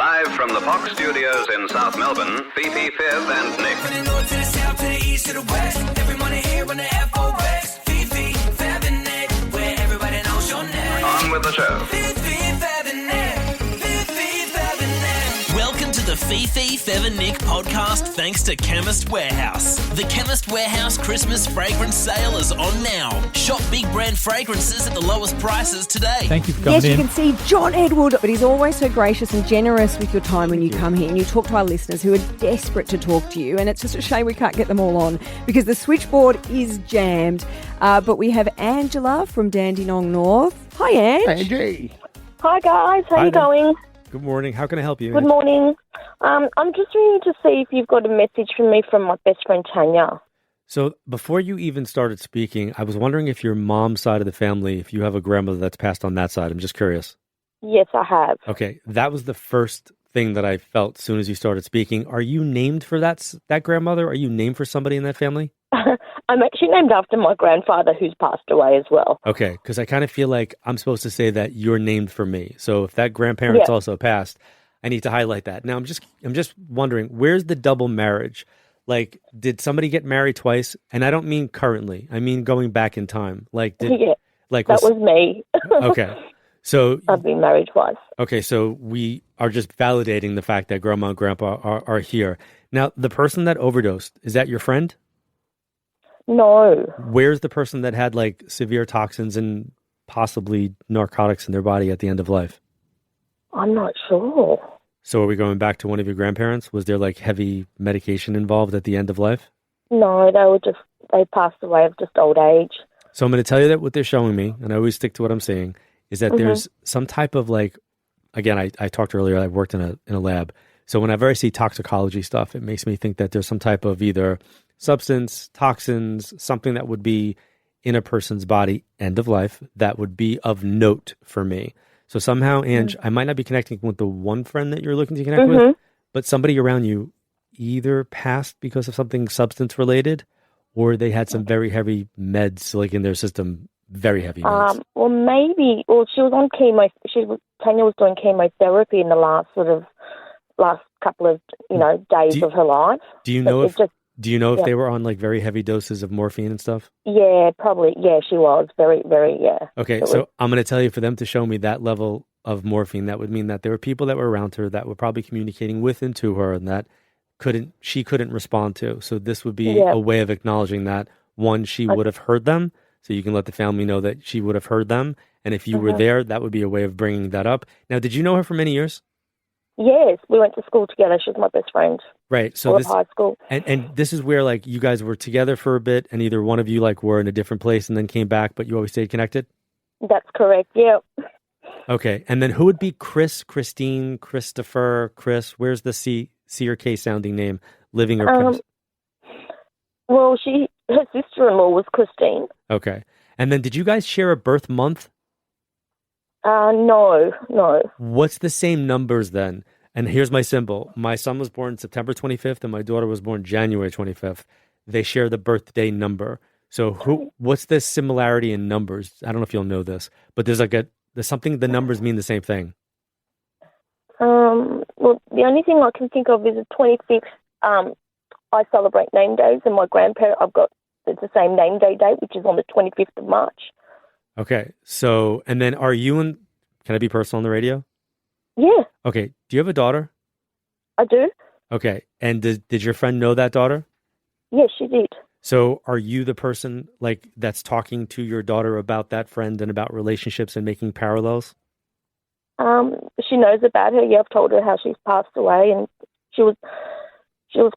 Live from the Fox Studios in South Melbourne, Fifi, Fev and Nick. From the north to the south to the east to the west, every morning here on the FOX. Fifi, Fev and Nick, where everybody knows your name. On with the show. Fifi, Fev and Nick. Fifi, Fev and Nick. Welcome to the Fifi, Fev and Nick podcast thanks to Chemist Warehouse. The Chemist Warehouse Christmas fragrance sale is on now. Shop big brand fragrances at the lowest prices today. Thank you for coming in. Yes, you can see John Edward, but he's always so gracious and generous with your time when you come here and you talk to our listeners who are desperate to talk to you, and it's just a shame we can't get them all on because the switchboard is jammed. But we have Angela from Dandenong North. Hi, Ange. Angie. Hi guys, how Hi you there. going? Good morning. How can I help you? Good morning. I'm just ringing to see if you've got a message from me from my best friend Tanya. So before you even started speaking, I was wondering if your mom's side of the family, if you have a grandmother that's passed on that side. I'm just curious. Yes, I have. Okay, that was the first thing that I felt as soon as you started speaking. Are you named for that grandmother? Are you named for somebody in that family? I'm actually named after my grandfather who's passed away as well. Okay, because I kind of feel like I'm supposed to say that you're named for me. So if that grandparent's also passed, I need to highlight that. Now I'm just wondering, where's the double marriage? Like, did somebody get married twice? And I don't mean currently. I mean going back in time. Like, that was me. Okay. So I've been married twice. Okay, so we are just validating the fact that grandma and grandpa are here. Now, the person that overdosed, is that your friend? No. Where's the person that had like severe toxins and possibly narcotics in their body at the end of life? I'm not sure. So are we going back to one of your grandparents? Was there like heavy medication involved at the end of life? No, they passed away of just old age. So I'm going to tell you that what they're showing me, and I always stick to what I'm saying, is that there's some type of like, again, I talked earlier, I worked in a lab. So whenever I see toxicology stuff, it makes me think that there's some type of either substance, toxins, something that would be in a person's body, end of life, that would be of note for me. So somehow, Ange, I might not be connecting with the one friend that you're looking to connect with, but somebody around you either passed because of something substance related, or they had some very heavy meds like in their system, very heavy meds. She was on chemo. Tanya was doing chemotherapy in the last couple of days of her life. Do you know if they were on like very heavy doses of morphine and stuff? Yeah, probably. Yeah, she was very, very. Yeah. Okay, so I'm going to tell you, for them to show me that level of morphine, that would mean that there were people that were around her that were probably communicating with and to her, and that she couldn't respond to. So this would be a way of acknowledging that, one, she would have heard them. So you can let the family know that she would have heard them. And if you were there, that would be a way of bringing that up. Now, did you know her for many years? Yes, we went to school together. She was my best friend. Right. So all of high school. And this is where like you guys were together for a bit, and either one of you like were in a different place and then came back, but you always stayed connected? That's correct. Yeah. Okay. And then who would be Chris, Christine, Christopher, Chris? Where's the C or K sounding name? Living or past? Well, her sister-in-law was Christine. Okay. And then did you guys share a birth month? No. What's the same numbers then? And here's my symbol. My son was born September 25th and my daughter was born January 25th. They share the birthday number. So what's the similarity in numbers? I don't know if you'll know this, but there's something, the numbers mean the same thing. Well, the only thing I can think of is the 26th. I celebrate name days, and my grandparent, it's the same name day date, which is on the 25th of March. Okay. So, and then can I be personal on the radio? Yeah. Okay. Do you have a daughter? I do. Okay. And did your friend know that daughter? Yes, she did. So are you the person like that's talking to your daughter about that friend and about relationships and making parallels? She knows about her. Yeah, I've told her how she's passed away, and she was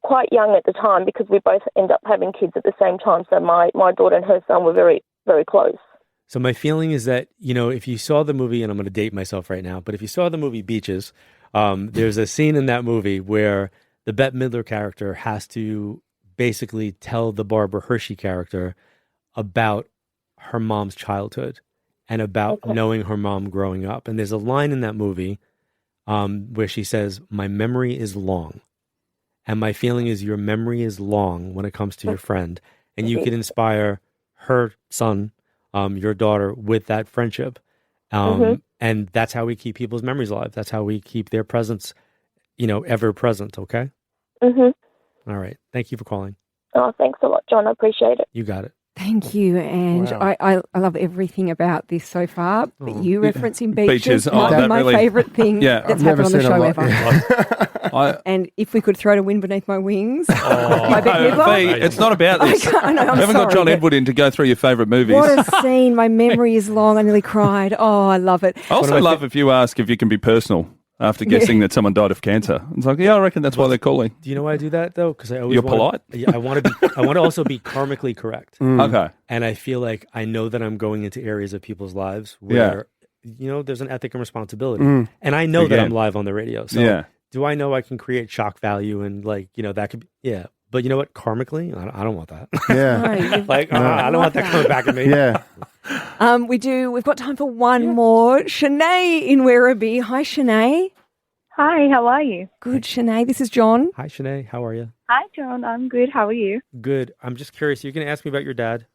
quite young at the time because we both ended up having kids at the same time. So my daughter and her son were very, very close. So my feeling is that, if you saw the movie, and I'm going to date myself right now, but if you saw the movie Beaches, there's a scene in that movie where the Bette Midler character has to basically tell the Barbara Hershey character about her mom's childhood and about knowing her mom growing up. And there's a line in that movie where she says, "My memory is long." And my feeling is your memory is long when it comes to your friend, and you can inspire her son, your daughter, with that friendship. And that's how we keep people's memories alive. That's how we keep their presence ever present. Okay. Mhm. All right. Thank you for calling. Oh, thanks a lot, John. I appreciate it. You got it. Thank you, and Wow. I love everything about this so far. But Oh. you referencing beaches, Beaches. might be that my really- favourite thing Yeah, that's I've never happened on the seen a show lot. ever. I, And if we could throw the wind beneath my wings, my Oh, Bette Midler. Fee, it's not about I this. can't, I know, I'm We haven't got sorry, John but Edward in to go through your favourite movies. What a scene! My memory is long. I nearly cried. Oh, I love it. I also love if you ask if you can be personal after guessing that someone died of cancer. It's like, I reckon that's why they're calling. Do you know why I do that though? Because I always You're polite? Yeah, I want to also be karmically correct. Okay. And I feel like I know that I'm going into areas of people's lives where, there's an ethic and responsibility. And I know that Again. I'm live on the radio. So Yeah. do I know I can create shock value and that could be, yeah. But you know what? Karmically, I don't want that. Yeah. No, you've- I don't want that coming back at me. Yeah. We've got time for one more. Shanae in Werribee. Hi, Shanae. Hi, how are you? Good, Shanae. This is John. Hi, Shanae. How are you? Hi, John. I'm good. How are you? Good. I'm just curious. You're going to ask me about your dad?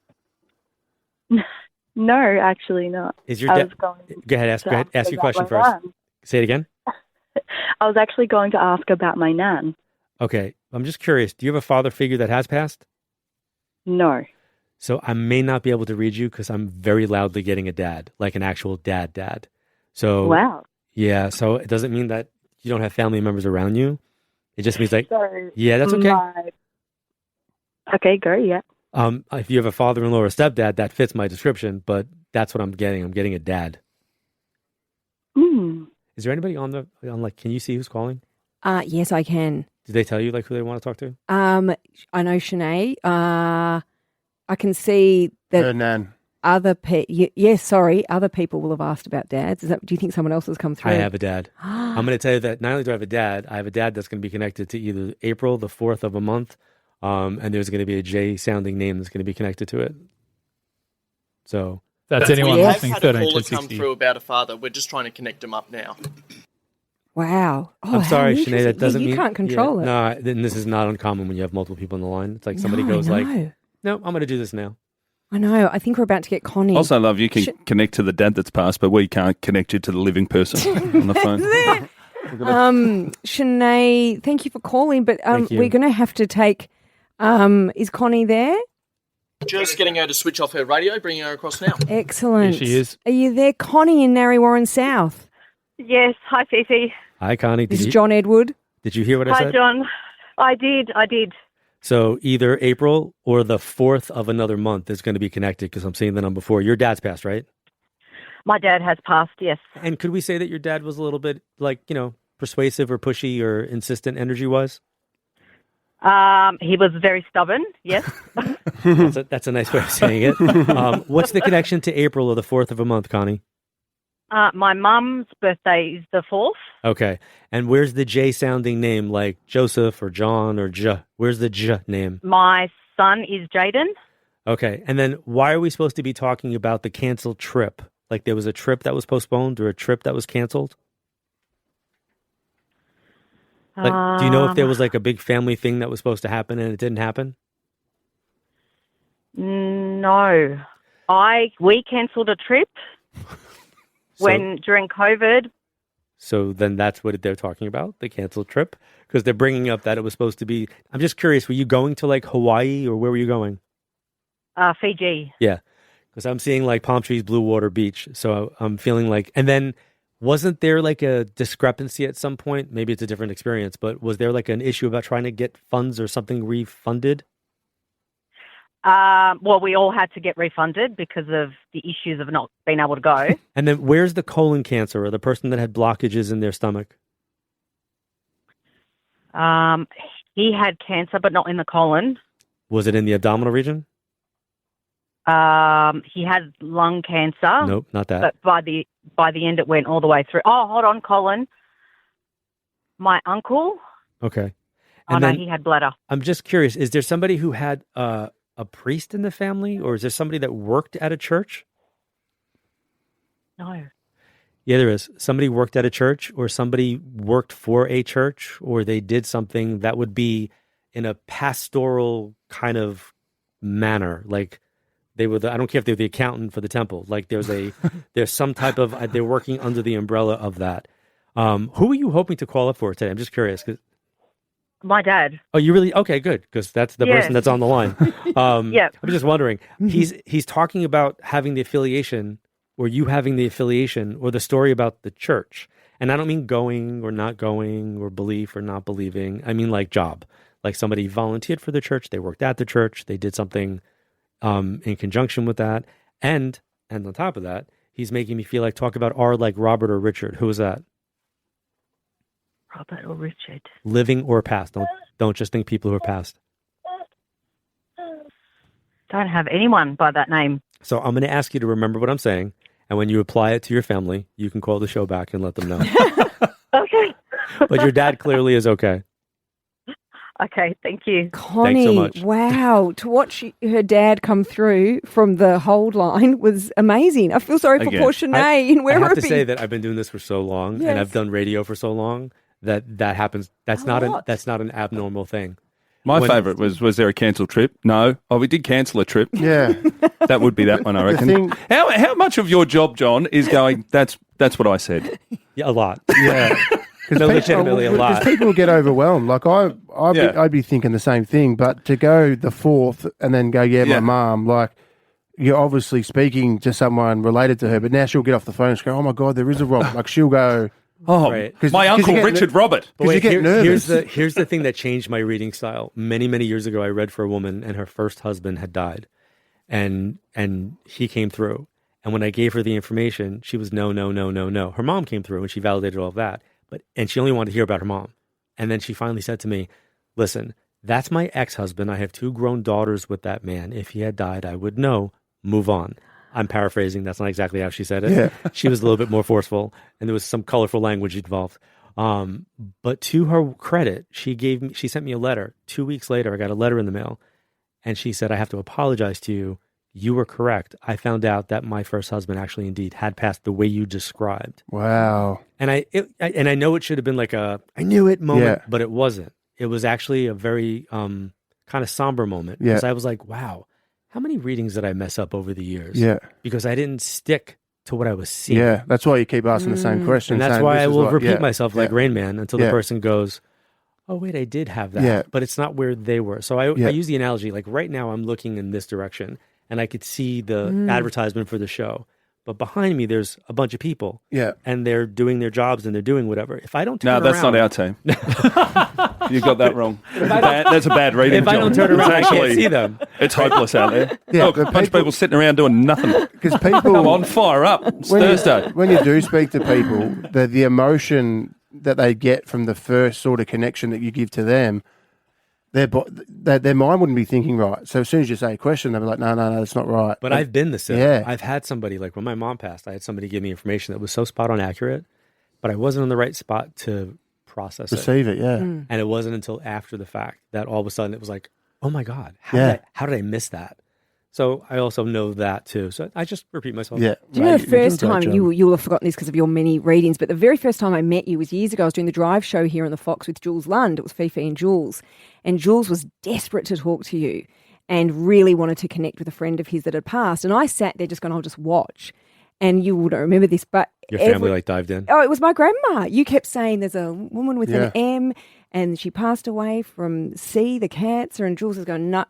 No, actually not. Is your I dad? was going Go ahead. Ask your about question my first. nan. Say it again. I was actually going to ask about my nan. Okay. I'm just curious. Do you have a father figure that has passed? No. So I may not be able to read you because I'm very loudly getting a dad, like an actual dad. So Wow. yeah. So it doesn't mean that you don't have family members around you. It just means like, So yeah, that's okay. Okay, go, yeah. If you have a father-in-law or a stepdad, that fits my description, but that's what I'm getting. I'm getting a dad. Hmm. Is there anybody on can you see who's calling? Yes, I can. Did they tell you who they want to talk to? I know Shanae. I can see that Her nan. other other people will have asked about dads. Do you think someone else has come through? I have a dad. I'm going to tell you that not only do I have a dad that's going to be connected to either April, the 4th of a month, and there's going to be a J sounding name that's going to be connected to it. So That's anyone We have listening. had a 13 caller to come 60. through about a father. We're just trying to connect them up now. Wow. Oh, I'm how sorry, Sinead, interesting. that doesn't you mean can't control it. No, then this is not uncommon when you have multiple people on the line. It's like somebody No, goes I like, know. "No, I'm going to do this now." I know. I think we're about to get Connie. Also, love you can connect to the dad that's passed, but we can't connect you to the living person on the phone. Shanae, thank you for calling, but Thank you. we're going to have to take. Is Connie there? Just getting her to switch off her radio, bringing her across now. Excellent. Here she is. Are you there, Connie in Narre Warren South? Yes. Hi, Fifi. Hi, Connie. This is John Edward. Did you hear what I Hi, said? John. I did. So either April or the 4th of another month is going to be connected because I'm seeing the number 4. Your dad's passed, right? My dad has passed, yes. And could we say that your dad was a little bit persuasive or pushy or insistent energy-wise? He was very stubborn, yes. That's a nice way of saying it. What's the connection to April or the 4th of a month, Connie? My mum's birthday is the 4th. Okay. And where's the J sounding name, like Joseph or John or J? Where's the J name? My son is Jaden. Okay. And then why are we supposed to be talking about the canceled trip? Like there was a trip that was postponed or a trip that was canceled? Like, do you know if there was like a big family thing that was supposed to happen and it didn't happen? No. We cancelled a trip during COVID. So then that's what they're talking about, the canceled trip? Because they're bringing up that it was supposed to be... I'm just curious, were you going to like Hawaii or where were you going? Fiji. Yeah, because I'm seeing like palm trees, blue water, beach. So I'm feeling like... And then wasn't there like a discrepancy at some point? Maybe it's a different experience, but was there like an issue about trying to get funds or something refunded? Well, we all had to get refunded because of the issues of not being able to go. And then where's the colon cancer or the person that had blockages in their stomach? He had cancer, but not in the colon. Was it in the abdominal region? He had lung cancer. Nope, not that. But by the end, it went all the way through. Oh, hold on, colon. My uncle. Okay. Oh, And no, then he had bladder. I'm just curious, is there somebody who had a priest in the family or is there somebody that worked at a church? No. Yeah, there is. Somebody worked at a church or somebody worked for a church or they did something that would be in a pastoral kind of manner. Like they were I don't care if they're the accountant for the temple. Like there's some type of, they're working under the umbrella of that. Who were you hoping to call up for today? I'm just curious. My dad. Oh, you really? Okay, good. Because that's the person that's on the line. Yeah. I'm just wondering. He's talking about having the affiliation, or you having the affiliation, or the story about the church. And I don't mean going or not going, or belief or not believing. I mean like job. Like somebody volunteered for the church. They worked at the church. They did something in conjunction with that. And on top of that, he's making me feel like talk about like Robert or Richard. Who was that? Robert or Richard. Living or past. Don't just think people who are past. Don't have anyone by that name. So I'm going to ask you to remember what I'm saying. And when you apply it to your family, you can call the show back and let them know. Okay. But your dad clearly is okay. Okay, thank you. Connie, Thanks so much. wow. To watch her dad come through from the hold line was amazing. I feel sorry for Again, poor Shanae in I have to Werribee. say that I've been doing this for so long, Yes. and I've done radio for so long that happens. That's not an abnormal thing. My When- favourite was there a cancelled trip? No. Oh, we did cancel a trip. Yeah. That would be that one, I reckon. thing- How much of your job, John, is going, that's what I said? Yeah, a lot. Yeah. No, legitimately a lot. Because people get overwhelmed. Like I'd be thinking the same thing, but to go the fourth and then go, my mum, like you're obviously speaking to someone related to her, but now she'll get off the phone and she'll go, oh my God, there is a Rob. Like she'll go, Oh, Right. my uncle you get- Richard Robert. But you get nervous. Here's the thing that changed my reading style. Many, many years ago, I read for a woman, and her first husband had died, and he came through. And when I gave her the information, she was no. Her mom came through, and she validated all of that, and she only wanted to hear about her mom. And then she finally said to me, "Listen, that's my ex-husband. I have 2 grown daughters with that man. If he had died, I would know. Move on." I'm paraphrasing. That's not exactly how she said it. Yeah. She was a little bit more forceful, and there was some colorful language involved. But to her credit, she sent me a letter. 2 weeks later, I got a letter in the mail, and she said, "I have to apologize to you. You were correct. I found out that my first husband actually indeed had passed the way you described." wow. And I know it should have been like I knew it moment, Yeah. but it wasn't. It was actually a very kind of somber moment, Yeah. because I was like, wow, how many readings did I mess up over the years? Yeah. Because I didn't stick to what I was seeing. Yeah. That's why you keep asking the same question. And that's saying, why this I is will what- repeat yeah, myself like yeah. Rain Man until the Yeah. person goes, "Oh, wait, I did have that." Yeah. But it's not where they were. So I Yeah. use the analogy, like right now I'm looking in this direction and I could see the advertisement for the show. But behind me, there's a bunch of people. Yeah. And they're doing their jobs and they're doing whatever. If I don't turn No, around... that's not our team. You got that wrong. That's a bad reading, If I don't John. turn around, It's I can't see them. It's hopeless out there. Yeah, Look, a the bunch of people sitting around doing nothing. Because people I'm on fire up. It's Thursday. When you do speak to people, the emotion that they get from the first sort of connection that you give to them, their mind wouldn't be thinking right. So as soon as you say a question, they'll be like, no, that's not right. But I've been the same. Yeah. I've had somebody, like when my mom passed, I had somebody give me information that was so spot on accurate, but I wasn't on the right spot to process it. Receive it, yeah. And it wasn't until after the fact that all of a sudden it was like, oh my God, Yeah. how did I miss that? So I also know that too. So I just repeat myself. Yeah. Do you know Mate, the you do a first great time job. you will have forgotten this because of your many readings, but the very first time I met you was years ago. I was doing the drive show here on the Fox with Jules Lund. It was Fifi and Jules. And Jules was desperate to talk to you and really wanted to connect with a friend of his that had passed. And I sat there just going, I'll just watch. And you wouldn't remember this, but Your family like dived in. Oh, it was my grandma. You kept saying there's a woman with an Yeah. M and she passed away from C, the cancer, and Jules was going, nut.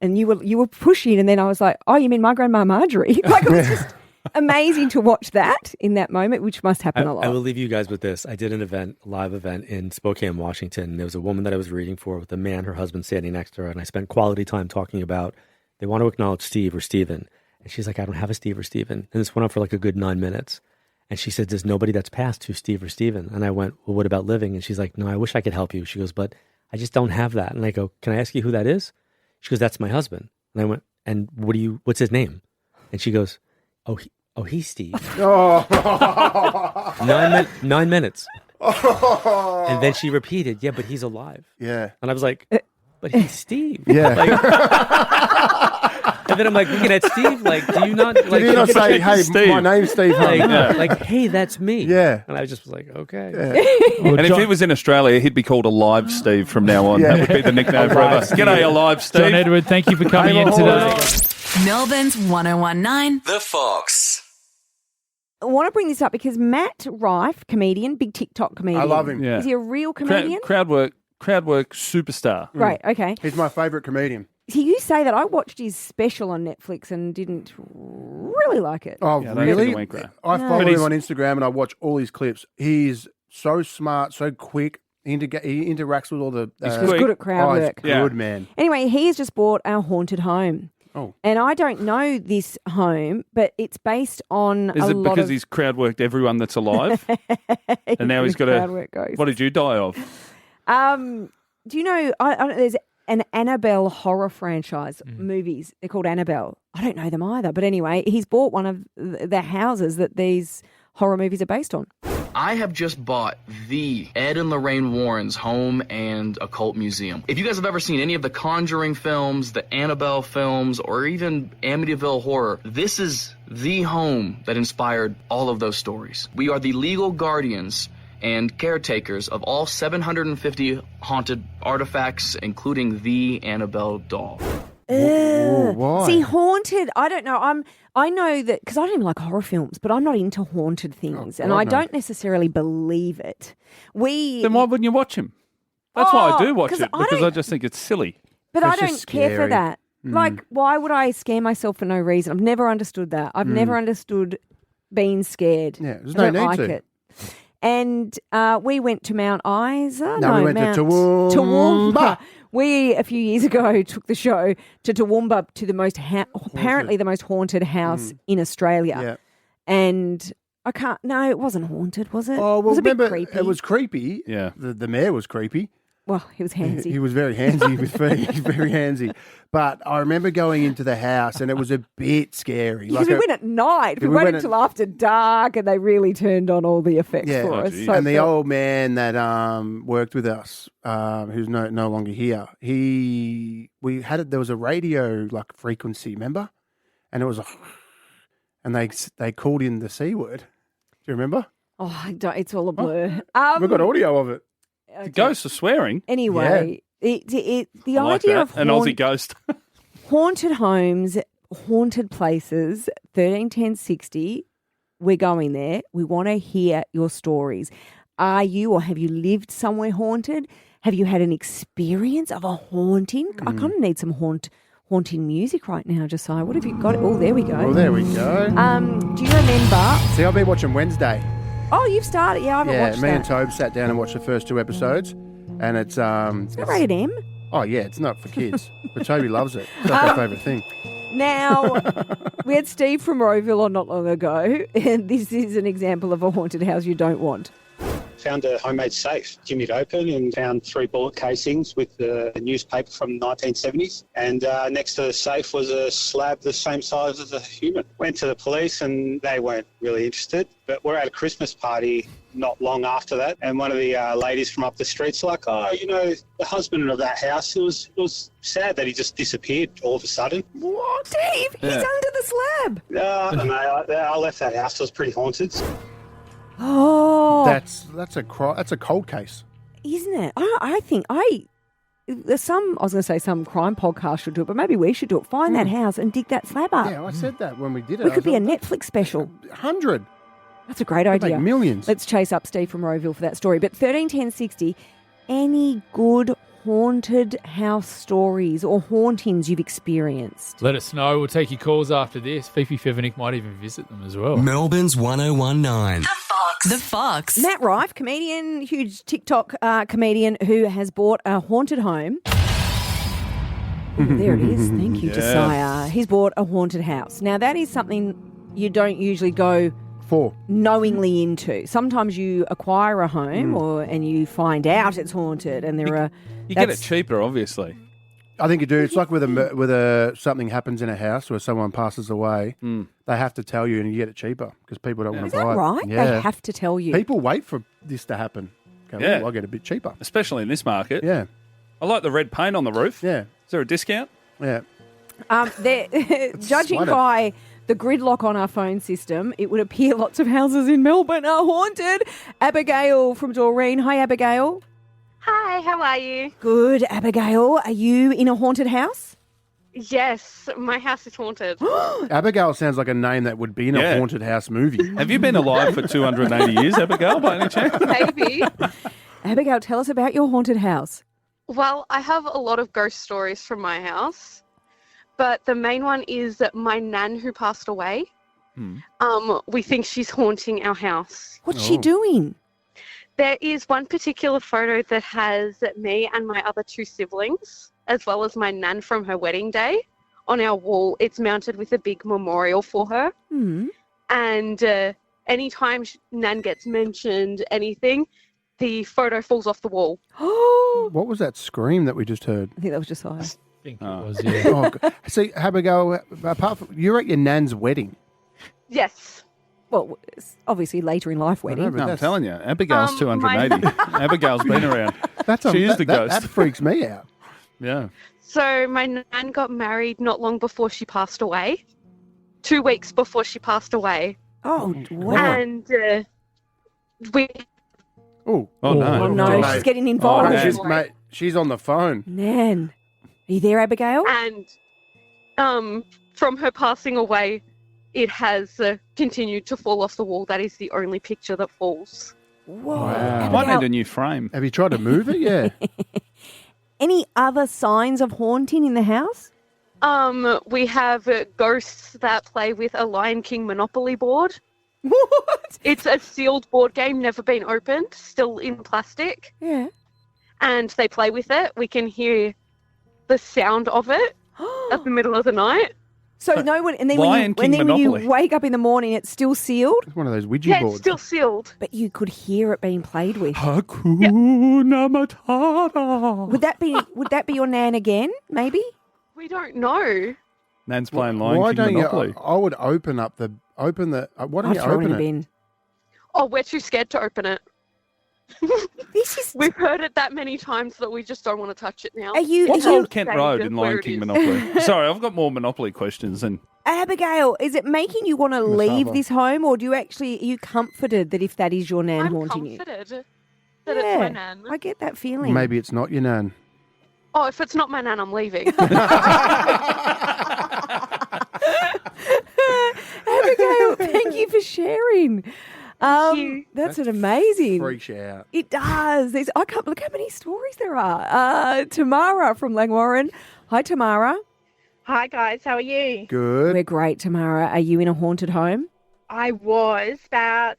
And you were pushing, and then I was like, oh, you mean my grandma Marjorie? Like, it was just amazing to watch that in that moment, which must happen a lot. I will leave you guys with this. I did an event, a live event in Spokane, Washington. There was a woman that I was reading for with a man, her husband, standing next to her, and I spent quality time talking about they want to acknowledge Steve or Steven. And she's like, I don't have a Steve or Steven. And this went on for like a good 9 minutes. And she said, there's nobody that's passed who's Steve or Steven. And I went, well, what about living? And she's like, no, I wish I could help you. She goes, but I just don't have that. And I go, can I ask you who that is? She goes, that's my husband. And I went, and what's his name? And she goes, he's Steve. 9 minutes. And then she repeated, yeah, but he's alive. Yeah. And I was like, but he's Steve. Yeah. And then I'm like looking at Steve, like, do you not like? Did you not say, hey, Steve. my name's Steve like, Hunt? like, hey, that's me. Yeah. And I just was like, okay. And if he was in Australia, he'd be called Alive Steve from now on. Yeah. That would be the nickname forever. G'day, Alive Steve. John Edward, thank you for coming in today. Melbourne's 1019. The Fox. I want to bring this up because Matt Ryfe, comedian, big TikTok comedian. I love him. Yeah. Is he a real comedian? Crowd work superstar. Great, okay. He's my favourite comedian. So you say that I watched his special on Netflix and didn't really like it. Oh, Yeah, I don't really? think it went great. I follow But him on Instagram and I watch all his clips. He's so smart, so quick. He interacts with all the... He's He's good at crowd it's work. good, Yeah. man. Anyway, he has just bought a haunted home. Oh. And I don't know this home, but it's based on Is a it lot because of... he's crowd worked everyone that's alive? And now he's got crowd a... work goes. What did you die of? Do you know, I don't know, there's an Annabelle horror franchise movies. They're called Annabelle. I don't know them either. But anyway, he's bought one of the houses that these horror movies are based on. I have just bought the Ed and Lorraine Warren's Home and Occult Museum. If you guys have ever seen any of the Conjuring films, the Annabelle films, or even Amityville Horror, this is the home that inspired all of those stories. We are the legal guardians and caretakers of all 750 haunted artifacts, including the Annabelle doll. Why? See, haunted, I don't know. I know that because I don't even like horror films, but I'm not into haunted things, and God, I no. don't necessarily believe it. Then why wouldn't you watch him? That's why I do watch 'cause it, I because don't- I just think it's silly. But That's I don't just care for scary. that. Like, why would I scare myself for no reason? I've never understood that. I've never understood being scared. Yeah, there's I no don't need like to. it. And we went to Mount Isa. No, we went to Toowoomba. Toowoomba. We, a few years ago, took the show to Toowoomba, to the most, apparently the most haunted house in Australia. Yeah. And I can't, no, it wasn't haunted, was it? Oh, it well, was a bit remember, creepy. it was creepy. Yeah. The mayor was creepy. Well, he was handsy. He was very handsy with feet. He's very handsy. But I remember going into the house and it was a bit scary. Because we went at night. We waited went until after dark, and they really turned on all the effects Yeah. for Oh, us. geez. So and the it felt- old man that worked with us, who's no longer here, there was a radio like frequency, remember? And it was and they called in the C word. Do you remember? Oh, I don't, it's all a blur. We've got audio of it. The ghosts are swearing. Anyway, the I like idea that. of An Aussie ghost. haunted homes, haunted places, 131060, we're going there. We want to hear your stories. Are you or have you lived somewhere haunted? Have you had an experience of a haunting? I kind of need some haunting music right now, Josiah. What have you got? Oh, there we go. Well, there we go. Do you remember? See, I've been watching Wednesday. Oh, you've started. Yeah, I haven't watched me that. and Tobe sat down and watched the first 2 episodes, and it's Is it rated M? oh yeah, it's not for kids, but Toby loves it. It's like her favourite thing. Now, we had Steve from Rowville on not long ago, and this is an example of a haunted house you don't want. Found a homemade safe, jimmied open, and found 3 bullet casings with a newspaper from the 1970s. And next to the safe was a slab the same size as a human. Went to the police and they weren't really interested. But we're at a Christmas party not long after that, and one of the ladies from up the street's like, oh, you know, the husband of that house, it was sad that he just disappeared all of a sudden. What? Steve, he's under the slab. I left that house. It was pretty haunted. Oh, That's a cold case. isn't it? I think there's some, I was going to say some crime podcast should do it, but maybe we should do it. Find that house and dig that slab up. Yeah, I said that when we did it. We could be a Netflix special. 100. That's a great Could make idea. millions. Let's chase up Steve from Rowville for that story. But 131060, any good haunted house stories or hauntings you've experienced? Let us know. We'll take your calls after this. Fifi, Fev and Nick might even visit them as well. Melbourne's 1019. The Fox. Matt Ryfe, comedian, huge TikTok comedian who has bought a haunted home. Ooh, there it is. Thank you, Josiah. He's bought a haunted house. Now, that is something you don't usually go knowingly into. Sometimes you acquire a home and you find out it's haunted, and You get it cheaper, obviously. I think you do. It's like with something happens in a house where someone passes away, they have to tell you and you get it cheaper because people don't want Is to that buy it. right? Yeah. They have to tell you. People wait for this to happen. Go, Yeah. I'll get it a bit cheaper. Especially in this market. Yeah. I like the red paint on the roof. Yeah. Is there a discount? Yeah. Judging slighted. by the gridlock on our phone system, it would appear lots of houses in Melbourne are haunted. Abigail from Doreen. Hi, Abigail. Hi, how are you? Good, Abigail. Are you in a haunted house? Yes, my house is haunted. Abigail sounds like a name that would be in a haunted house movie. Have you been alive for 280 years, Abigail, by any chance? Maybe. Abigail, tell us about your haunted house. Well, I have a lot of ghost stories from my house, but the main one is my nan who passed away. We think she's haunting our house. What's she doing? There is one particular photo that has me and my other 2 siblings, as well as my nan from her wedding day, on our wall. It's mounted with a big memorial for her. And anytime nan gets mentioned anything, the photo falls off the wall. What was that scream that we just heard? I think that was just I. I think it was, yeah. See, Abigail, apart from you're at your nan's wedding. Yes. Well, it's obviously later in life wedding. No, I'm telling you, Abigail's 280. Abigail's been around. She is the ghost. That freaks me out. Yeah. So my nan got married not long before she passed away. 2 weeks before she passed away. Oh, wow. And we... Oh no. Mate. She's getting involved. Mate, she's on the phone. Nan. Are you there, Abigail? And from her passing away, it has continued to fall off the wall. That is the only picture that falls. Whoa. Wow. Might need a new frame. Have you tried to move it? Yeah. Any other signs of haunting in the house? We have ghosts that play with a Lion King Monopoly board. What? It's a sealed board game, never been opened, still in plastic. Yeah. And they play with it. We can hear the sound of it at the middle of the night. So no one, and then Lion when King you Monopoly. wake up in the morning, it's still sealed. It's one of those Ouija Yeah, boards. it's still sealed. But you could hear it being played with. Hakuna Matata. Would that be your nan again? Maybe. We don't know. Nan's playing Lion Why King don't Monopoly. you? I would open the. Why don't I'd you throw it in open a it? bin. Oh, we're too scared to open it. We've heard it that many times that we just don't want to touch it now. What's Old Kent Road in where Lion it King is. Monopoly? Sorry, I've got more Monopoly questions. And Abigail, is it making you want to leave this home, or are you comforted that if that is your nan haunting you? I'm comforted that it's my nan. I get that feeling. Maybe it's not your nan. Oh, if it's not my nan, I'm leaving. Abigail, thank you for sharing. That's an amazing. Freaks you out. It does. I can't look how many stories there are. Tamara from Langwarrin. Hi, Tamara. Hi, guys. How are you? Good. We're great, Tamara. Are you in a haunted home? I was about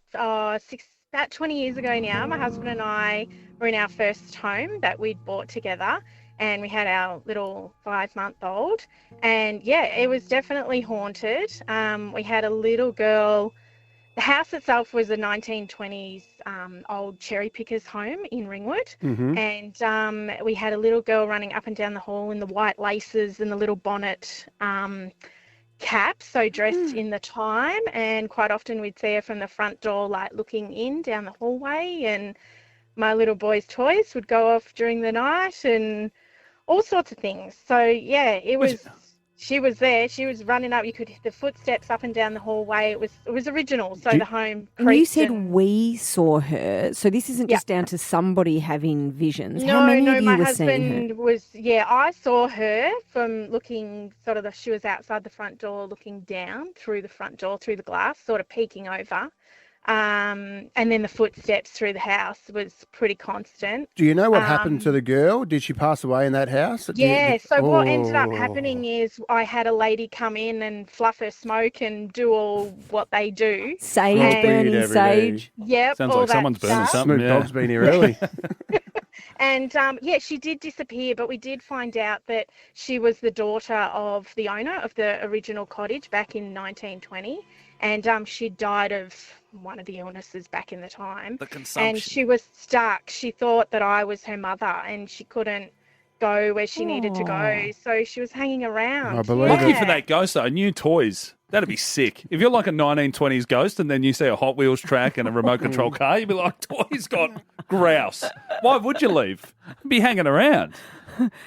20 years ago now. My husband and I were in our first home that we'd bought together, and we had our little 5-month-old. And yeah, it was definitely haunted. We had a little girl. The house itself was a 1920s old cherry picker's home in Ringwood. Mm-hmm. And we had a little girl running up and down the hall in the white laces and the little bonnet cap, so dressed in the time. And quite often we'd see her from the front door, like looking in down the hallway. And my little boy's toys would go off during the night and all sorts of things. So yeah, it was... She was there. She was running up. You could hear the footsteps up and down the hallway. It was original. So the home creaked. And you said we saw her. So this isn't just down to somebody having visions. No, How many of you my were seeing her? husband was, I saw her from looking she was outside the front door looking down through the front door, through the glass, sort of peeking over. And then the footsteps through the house was pretty constant. Do you know what happened to the girl? Did she pass away in that house? What ended up happening is I had a lady come in and fluff her smoke and do all what they do. Sage, burning sage. Yep. Sounds all like that someone's burning stuff. something. Snoop Dogg's been here early. And she did disappear, but we did find out that she was the daughter of the owner of the original cottage back in 1920. And she died of one of the illnesses back in the time. The consumption. And she was stuck. She thought that I was her mother and she couldn't go where she needed to go. So she was hanging around. I believe Lucky it. for that ghost, though. New toys. That'd be sick. If you're like a 1920s ghost and then you see a Hot Wheels track and a remote control car, you'd be like, toys got grouse. Why would you leave? Be hanging around.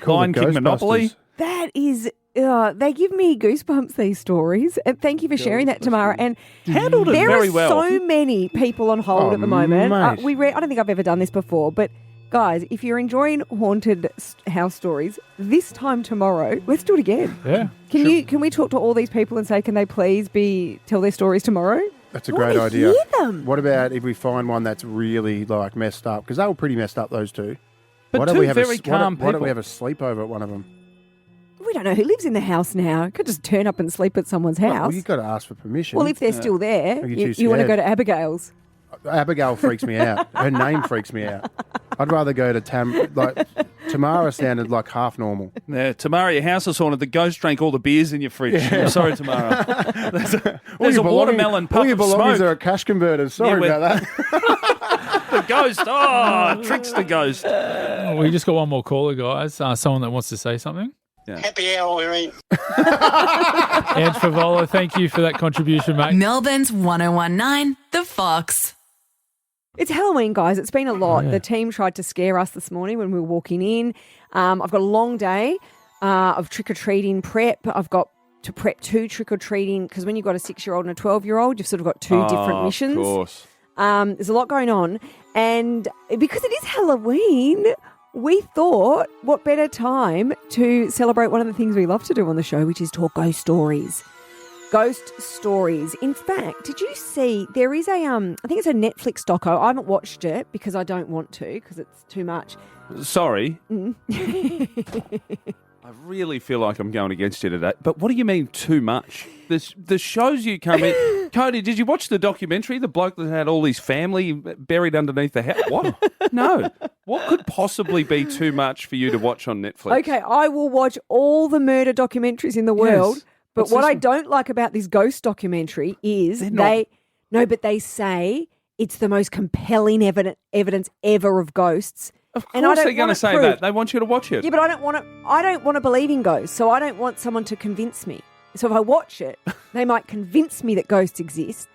Lion King Monopoly. That is... they give me goosebumps, these stories. And thank you for sharing that, Tamara. And handled it there very are well. so many people on hold at the moment. mate. I don't think I've ever done this before, but Guys, if you're enjoying haunted house stories, this time tomorrow, let's do it again. Yeah. Can we talk to all these people and say, can they please tell their stories tomorrow? That's a great idea. Hear them. What about if we find one that's really like messed up? Because they were pretty messed up, those two. But why don't two we have very calm why don't people. we have a sleepover at one of them? We don't know who lives in the house now. Could just turn up and sleep at someone's house. Well, you've got to ask for permission. Well, if they're still there, Are you too you want to scared? go to Abigail's. Abigail freaks me out. Her name freaks me out. I'd rather go to Tamara sounded like half normal. Yeah, Tamara, your house is haunted. The ghost drank all the beers in your fridge. Yeah. I'm sorry, Tamara. There's a watermelon puff All your of belongings smoke. are at cash converters. Sorry Yeah, about that. The ghost. Tricks the ghost. We just got one more caller, guys. Someone that wants to say something. Happy hour we're in. Ange Favola, thank you for that contribution, mate. Melbourne's 1019, The Fox. It's Halloween, guys. It's been a lot. Yeah. The team tried to scare us this morning when we were walking in. I've got a long day of trick-or-treating prep. I've got to prep 2 trick-or-treating because when you've got a 6-year-old and a 12-year-old, you've sort of got 2 different missions. Of course. There's a lot going on. And because it is Halloween, we thought what better time to celebrate one of the things we love to do on the show, which is talk ghost stories. Ghost stories. In fact, did you see there is a I think it's a Netflix doco. I haven't watched it because I don't want to because it's too much. Sorry. I really feel like I'm going against you today. But what do you mean too much? The shows you come in. Cody, did you watch the documentary? The bloke that had all his family buried underneath the house? What? No. What could possibly be too much for you to watch on Netflix? Okay, I will watch all the murder documentaries in the world. Yes. But What's what this I one? don't like about this ghost documentary is They're not- but they say it's the most compelling evidence ever of ghosts. Of course And I don't they're going to want it say proved. that. They want you to watch it. Yeah, but I don't want to believe in ghosts, so I don't want someone to convince me. So if I watch it, they might convince me that ghosts exist.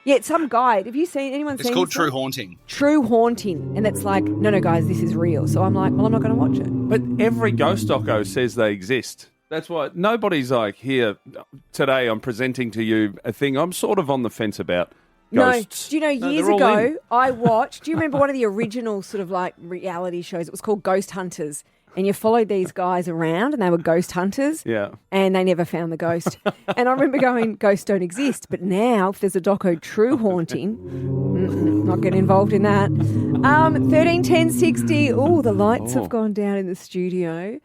Yeah, it's some guide. Have you seen anyone? It's seen called this True one? Haunting. True Haunting, and it's like, no, guys, this is real. So I'm like, well, I'm not going to watch it. But every ghost doco says they exist. That's why nobody's like, here, today I'm presenting to you a thing I'm sort of on the fence about. Ghosts. No, do you know, years they're all ago, in. I watched, do you remember one of the original sort of like reality shows? It was called Ghost Hunters. And you followed these guys around and they were ghost hunters. Yeah. And they never found the ghost. And I remember going, ghosts don't exist. But now, if there's a doco True Haunting, not getting involved in that. 131060. Oh, the lights have gone down in the studio.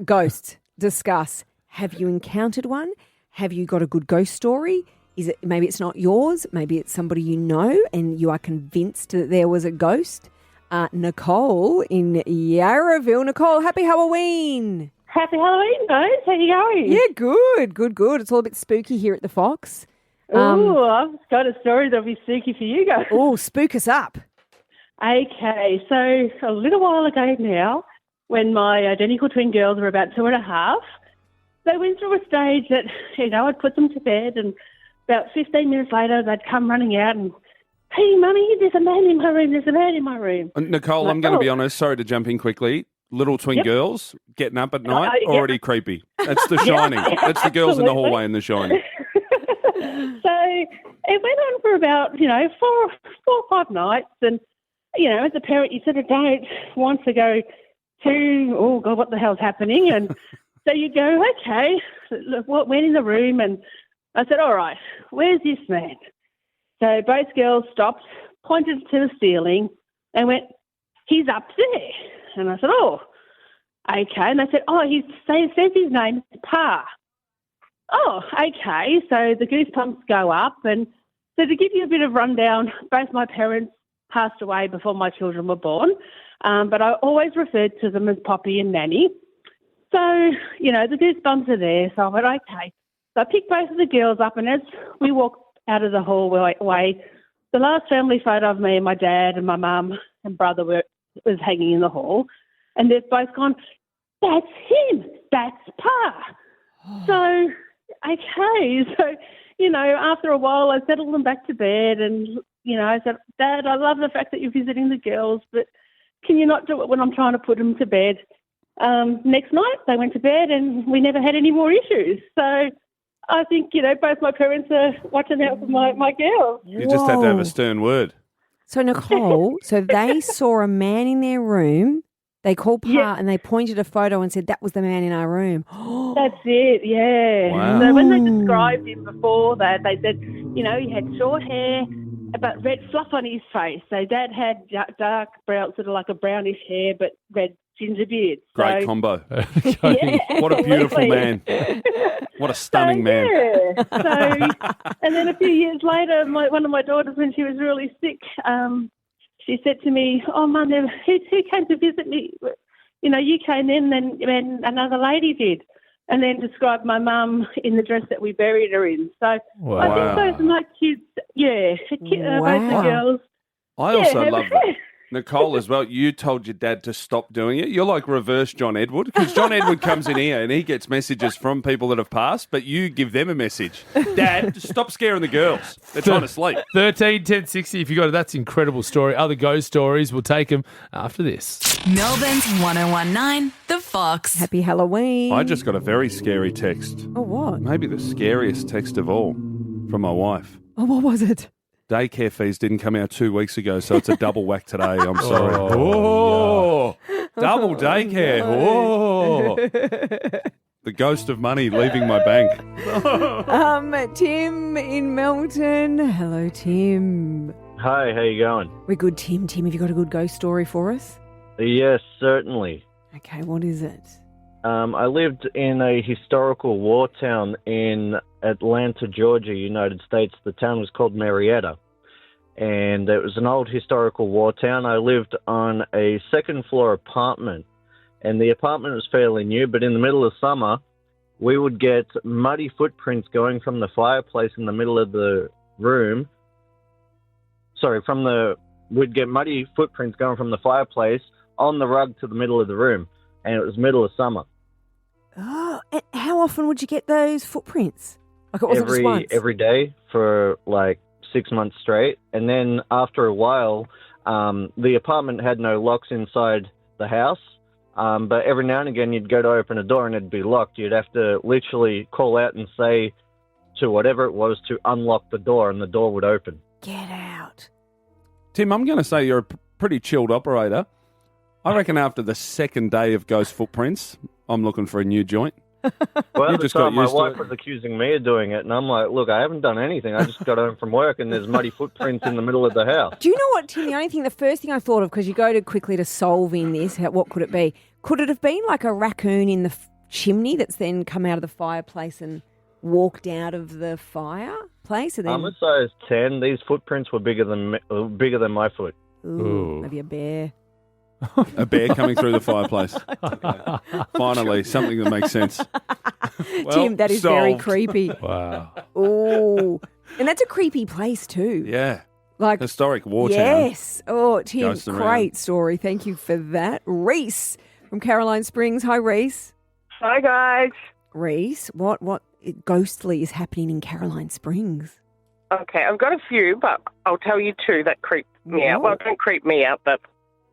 Ghosts. Discuss. Have you encountered one? Have you got a good ghost story? Is it maybe it's not yours? Maybe it's somebody you know and you are convinced that there was a ghost? Nicole in Yarraville. Nicole, happy Halloween. Happy Halloween, guys. How you going? Yeah, good. It's all a bit spooky here at the Fox. Oh, I've got a story that'll be spooky for you guys. Oh, spook us up. Okay, so a little while ago now, when my identical twin girls were about 2.5, they went through a stage that, I'd put them to bed and about 15 minutes later they'd come running out and, hey, Mummy, there's a man in my room. Nicole, I'm going to be honest. Sorry to jump in quickly. Little twin girls getting up at night, already creepy. That's The Shining. That's the girls in the hallway in The Shining. So it went on for about, 4 or 5 nights. And, as a parent, you sort of don't want to go to, oh, God, what the hell's happening? And so you go, okay, look, what went in the room? And I said, all right, where's this man? So both girls stopped, pointed to the ceiling, and went, he's up there. And I said, oh, okay. And they said, oh, he says his name is Pa. Oh, okay. So the goosebumps go up. And so to give you a bit of rundown, both my parents passed away before my children were born, but I always referred to them as Poppy and Nanny. So, the goosebumps are there. So I went, okay. So I picked both of the girls up, and as we walked out of the hallway, the last family photo of me and my dad and my mum and brother was hanging in the hall, and they've both gone, that's him, that's Pa. So, okay, so, after a while I settled them back to bed and, I said, Dad, I love the fact that you're visiting the girls, but can you not do it when I'm trying to put them to bed? Next night they went to bed and we never had any more issues. So I think, both my parents are watching out for my girls. You just had to have a stern word. So, Nicole, so they saw a man in their room. They called Pa and they pointed a photo and said, that was the man in our room. That's it, yeah. Wow. So when they described him before that, they said, he had short hair, but red fluff on his face. So Dad had dark brown, sort of like a brownish hair, but red ginger beard. Great So, combo. yeah, What a beautiful man. What a stunning man. Yeah. So, and then a few years later, one of my daughters, when she was really sick, she said to me, "Oh, Mum, who came to visit me? You came in, and another lady did." And then described my mum in the dress that we buried her in. So I think those are my kids. Yeah, both the girls. I also love that. Nicole, as well, you told your dad to stop doing it. You're like reverse John Edward, because John Edward comes in here and he gets messages from people that have passed, but you give them a message. Dad, just stop scaring the girls. They're trying to sleep. 13 10 60. If you got it, that's an incredible story. Other ghost stories, we'll take them after this. Melbourne's 1019, The Fox. Happy Halloween. I just got a very scary text. Oh, what? Maybe the scariest text of all from my wife. Oh, what was it? Daycare fees didn't come out 2 weeks ago, so it's a double whack today. I'm sorry. Oh. Double daycare. Oh. The ghost of money leaving my bank. Tim in Melbourne. Hello, Tim. Hi, how you going? We're good, Tim. Tim, have you got a good ghost story for us? Yes, certainly. Okay, what is it? I lived in a historical war town in Atlanta, Georgia, United States. The town was called Marietta, and it was an old historical war town. I lived on a second-floor apartment, and the apartment was fairly new, but in the middle of summer, we would get muddy footprints going from the fireplace in the middle of the room. We'd get muddy footprints going from the fireplace on the rug to the middle of the room, and it was middle of summer. Oh, and how often would you get those footprints? Like it wasn't just once? Every day for like 6 months straight. And then after a while, the apartment had no locks inside the house. But every now and again, you'd go to open a door and it'd be locked. You'd have to literally call out and say to whatever it was to unlock the door, and the door would open. Get out. Tim, I'm going to say you're a pretty chilled operator. I reckon after the second day of ghost footprints, I'm looking for a new joint. Well, at the time, my wife was accusing me of doing it, and I'm like, look, I haven't done anything. I just got home from work, and there's muddy footprints in the middle of the house. Do you know what, Tim? The first thing I thought of, because you go to quickly to solving this, what could it be? Could it have been like a raccoon in the chimney that's then come out of the fireplace and walked out of the fireplace? And then... I'm a size 10. These footprints were bigger than my foot. Ooh. Maybe a bear. A bear coming through the fireplace. Okay. Finally, something that makes sense. Well, Tim, that is very solved. creepy. Wow. Oh, and that's a creepy place too. Yeah. Like historic war town. Yes. Oh, Tim, Ghosts around. great story. Thank you for that. Reese from Caroline Springs. Hi, Reese. Hi, guys. Reese, what ghostly is happening in Caroline Springs? Okay, I've got a few, but I'll tell you two that creep me out. Well, don't creep me out, but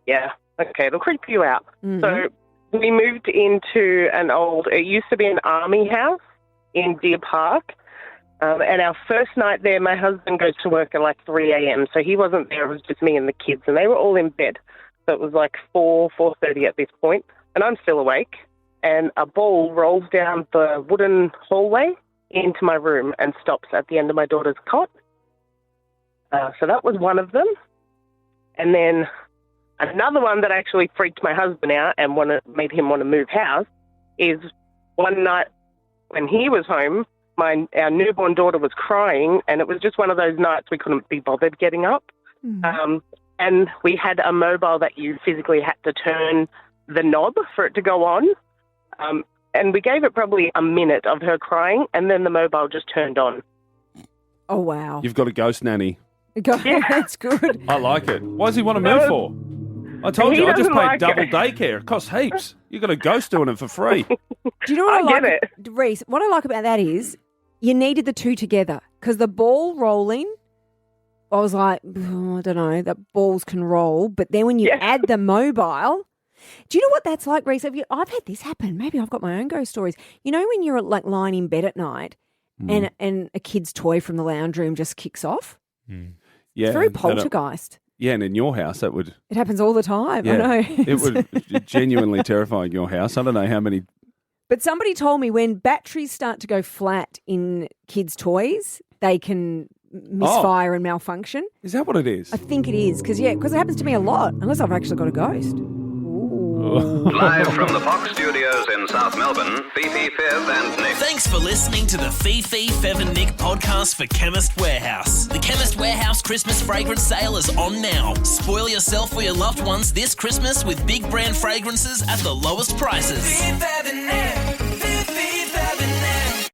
yeah. Okay, it'll creep you out. Mm-hmm. So we moved into it used to be an army house in Deer Park. And our first night there, my husband goes to work at like 3 a.m. So he wasn't there. It was just me and the kids. And they were all in bed. So it was like 4:30 at this point. And I'm still awake. And a ball rolls down the wooden hallway into my room and stops at the end of my daughter's cot. So that was one of them. And then another one that actually freaked my husband out and made him want to move house is one night when he was home, our newborn daughter was crying, and it was just one of those nights we couldn't be bothered getting up. Mm-hmm. And we had a mobile that you physically had to turn the knob for it to go on. And we gave it probably a minute of her crying, and then the mobile just turned on. Oh, wow. You've got a ghost nanny. That's good. I like it. Why does he want to move for? I told He you, I just doesn't paid like double it. daycare. It costs heaps. You got a ghost doing it for free. Do you know what I get it. Reese, what I like about that is you needed the two together because the ball rolling, I was like, I don't know, that balls can roll. But then when you add the mobile, do you know what that's like, Reese? I've had this happen. Maybe I've got my own ghost stories. You know when you're like lying in bed at night and a kid's toy from the lounge room just kicks off? Yeah, It's very poltergeist. Yeah, and in your house, that would... It happens all the time. Yeah, I know. it would genuinely terrifying your house. I don't know how many... But somebody told me when batteries start to go flat in kids' toys, they can misfire and malfunction. Is that what it is? I think it is, because it happens to me a lot, unless I've actually got a ghost. Live from the Fox Studios in South Melbourne, Fifi, Fev and Nick. Thanks for listening to the Fifi, Fev and Nick podcast for Chemist Warehouse. The Chemist Warehouse Christmas fragrance sale is on now. Spoil yourself or your loved ones this Christmas with big brand fragrances at the lowest prices. Fev and Nick.